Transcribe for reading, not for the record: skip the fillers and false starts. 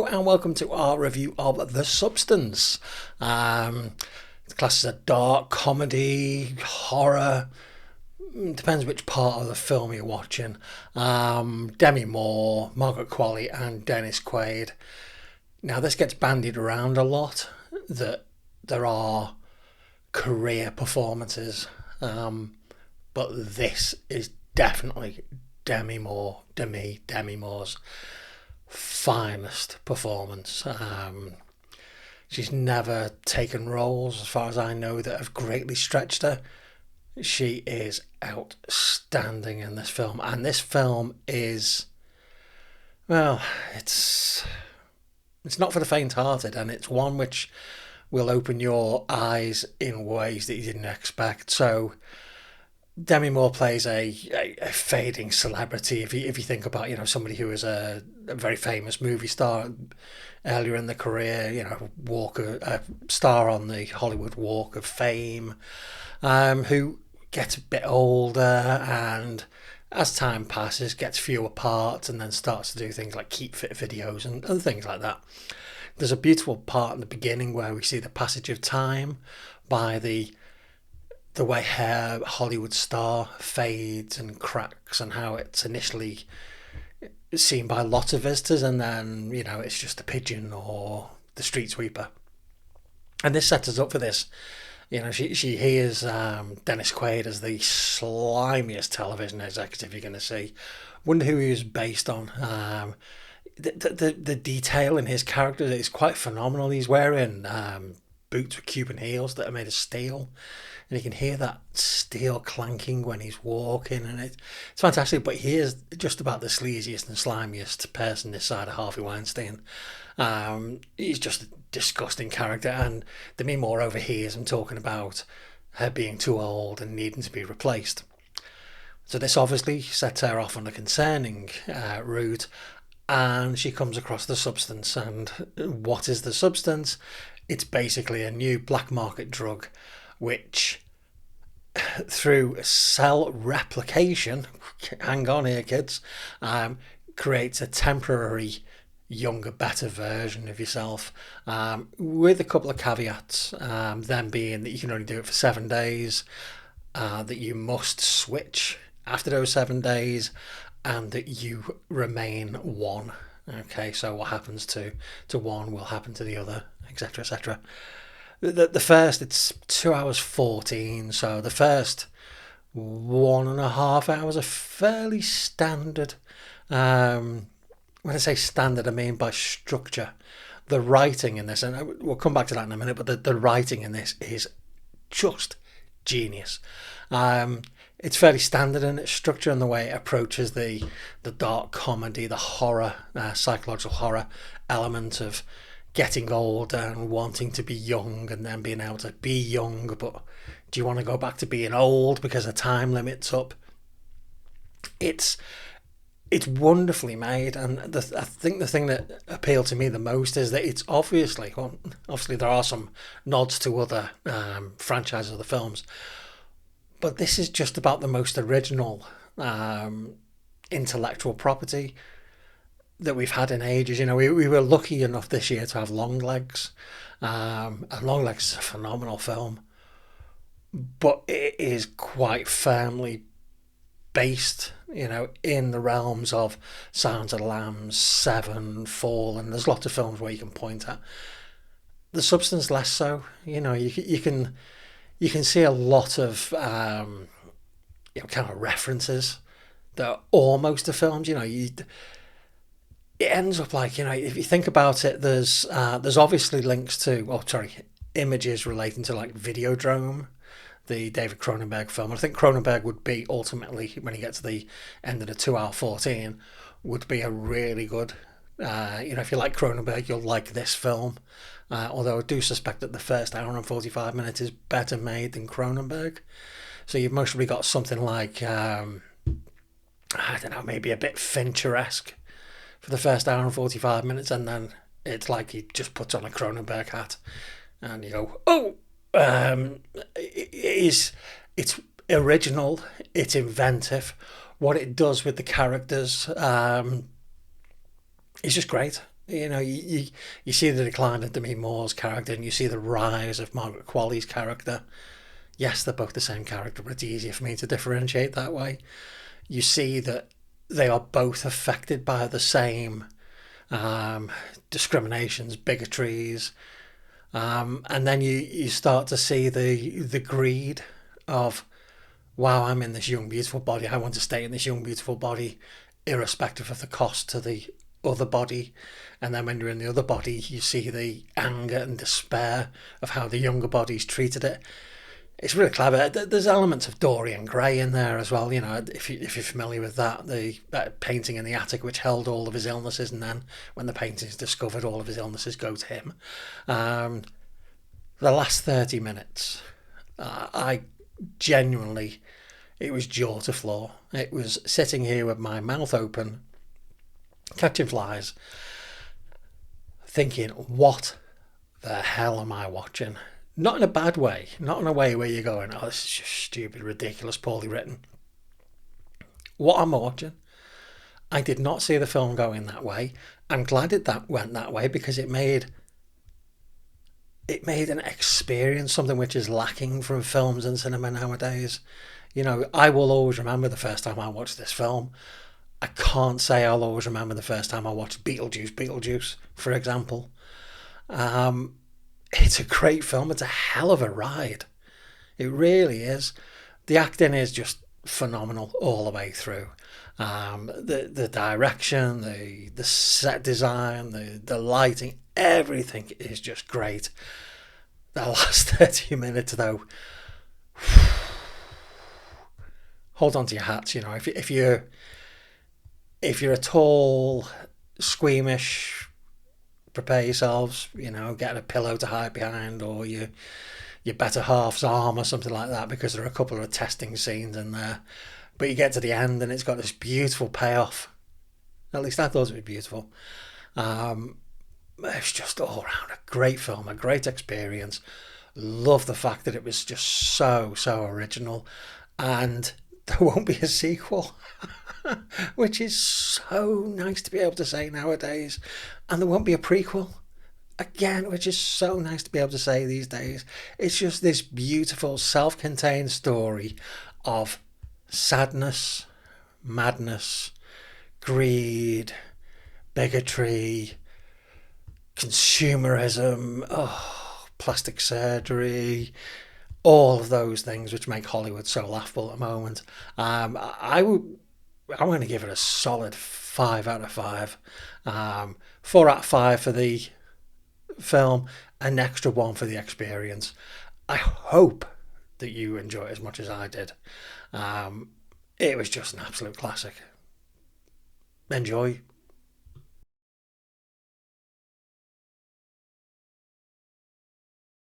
Hello and welcome to our review of The Substance. It's classed as a dark comedy, horror, depends which part of the film you're watching. Demi Moore, Margaret Qualley and Dennis Quaid. Now this gets bandied around a lot that there are career performances, but this is definitely Demi Moore's finest performance. She's never taken roles, as far as I know, that have greatly stretched her. She is outstanding in this film, and this film is, well, it's not for the faint-hearted, and it's one which will open your eyes in ways that you didn't expect. So Demi Moore plays a fading celebrity. If you think about, somebody who was a very famous movie star earlier in the career, a star on the Hollywood Walk of Fame, who gets a bit older and as time passes gets fewer parts and then starts to do things like keep fit videos and things like that. There's a beautiful part in the beginning where we see the passage of time by the way her Hollywood star fades and cracks, and how it's initially seen by lots of visitors and then, it's just a pigeon or the street sweeper. And this sets us up for this. She hears Dennis Quaid as the slimiest television executive you're going to see. Wonder who he was based on. The detail in his character is quite phenomenal. He's wearing boots with Cuban heels that are made of steel, and you can hear that steel clanking when he's walking, and it's fantastic. But he is just about the sleaziest and slimiest person this side of Harvey Weinstein. He's just a disgusting character, and Demi Moore overhears him talking about her being too old and needing to be replaced. So this obviously sets her off on a concerning route, and she comes across The Substance. And what is The Substance? It's basically a new black market drug which, through cell replication, hang on here kids, creates a temporary younger, better version of yourself, with a couple of caveats, them being that you can only do it for 7 days, that you must switch after those 7 days, and that you remain one. Okay, so what happens to one will happen to the other, etc., etc. The first, it's 2 hours 14, so the first 1.5 hours are fairly standard. When I say standard, I mean by structure. The writing in this, and we'll come back to that in a minute, but the writing in this is just genius. It's fairly standard in its structure and the way it approaches the dark comedy, the horror, psychological horror element of getting older and wanting to be young, and then being able to be young, but do you want to go back to being old because the time limit's up? It's wonderfully made, and I think the thing that appealed to me the most is that it's obviously there are some nods to other franchises of the films, but this is just about the most original intellectual property that we've had in ages. We were lucky enough this year to have Longlegs, and Longlegs is a phenomenal film, but it is quite firmly based, in the realms of Silence of the Lambs, Seven, Fall, and there's lots of films where you can point at. The Substance less so. You can see a lot of kind of references that are almost to films. It ends up like, if you think about it, there's obviously links to, images relating to like Videodrome, the David Cronenberg film. I think Cronenberg would be ultimately, when you get to the end of the 2 hour 14, would be a really good, if you like Cronenberg, you'll like this film. Although I do suspect that the first hour and 45 minutes is better made than Cronenberg. So you've mostly got something like, maybe a bit Fincher-esque for the first hour and 45 minutes, and then it's like he just puts on a Cronenberg hat and you go, oh! It's original, it's inventive. What it does with the characters is just great. You see the decline of Demi Moore's character, and you see the rise of Margaret Qualley's character. Yes, they're both the same character, but it's easier for me to differentiate that way. You see that they are both affected by the same um, discriminations, bigotries, and then you start to see the greed of, wow, I'm in this young beautiful body. I want to stay in this young beautiful body, irrespective of the cost to the other body. And then when you're in the other body, you see the anger and despair of how the younger body's treated it. It's really clever. There's elements of Dorian Gray in there as well. If you're familiar with that painting in the attic which held all of his illnesses, and then when the painting's discovered, all of his illnesses go to him. Um, the last 30 minutes, I genuinely, it was jaw to floor. It was sitting here with my mouth open, catching flies, thinking, what the hell am I watching? Not in a bad way, not in a way where you're going, oh, this is just stupid, ridiculous, poorly written. What I'm watching, I did not see the film going that way. I'm glad that went that way, because it made an experience, something which is lacking from films and cinema nowadays. I will always remember the first time I watched this film. I can't say I'll always remember the first time I watched Beetlejuice, for example. It's a great film. It's a hell of a ride. It really is. The acting is just phenomenal all the way through. The direction, the set design, the lighting, everything is just great. The last 30 minutes, though, hold on to your hats. If you're at all squeamish, prepare yourselves. Get a pillow to hide behind, or your better half's arm or something like that, because there are a couple of testing scenes in there. But you get to the end and it's got this beautiful payoff. At least I thought it was beautiful. Um, it's just all around a great film, a great experience. Love the fact that it was just so original, and there won't be a sequel, which is so nice to be able to say nowadays. And there won't be a prequel again, which is so nice to be able to say these days. It's just this beautiful, self contained story of sadness, madness, greed, bigotry, consumerism, plastic surgery, all of those things which make Hollywood so laughable at the moment. I'm going to give it a solid 5 out of 5. 4 out of 5 for the film, an extra one for the experience. I hope that you enjoy it as much as I did. It was just an absolute classic. Enjoy.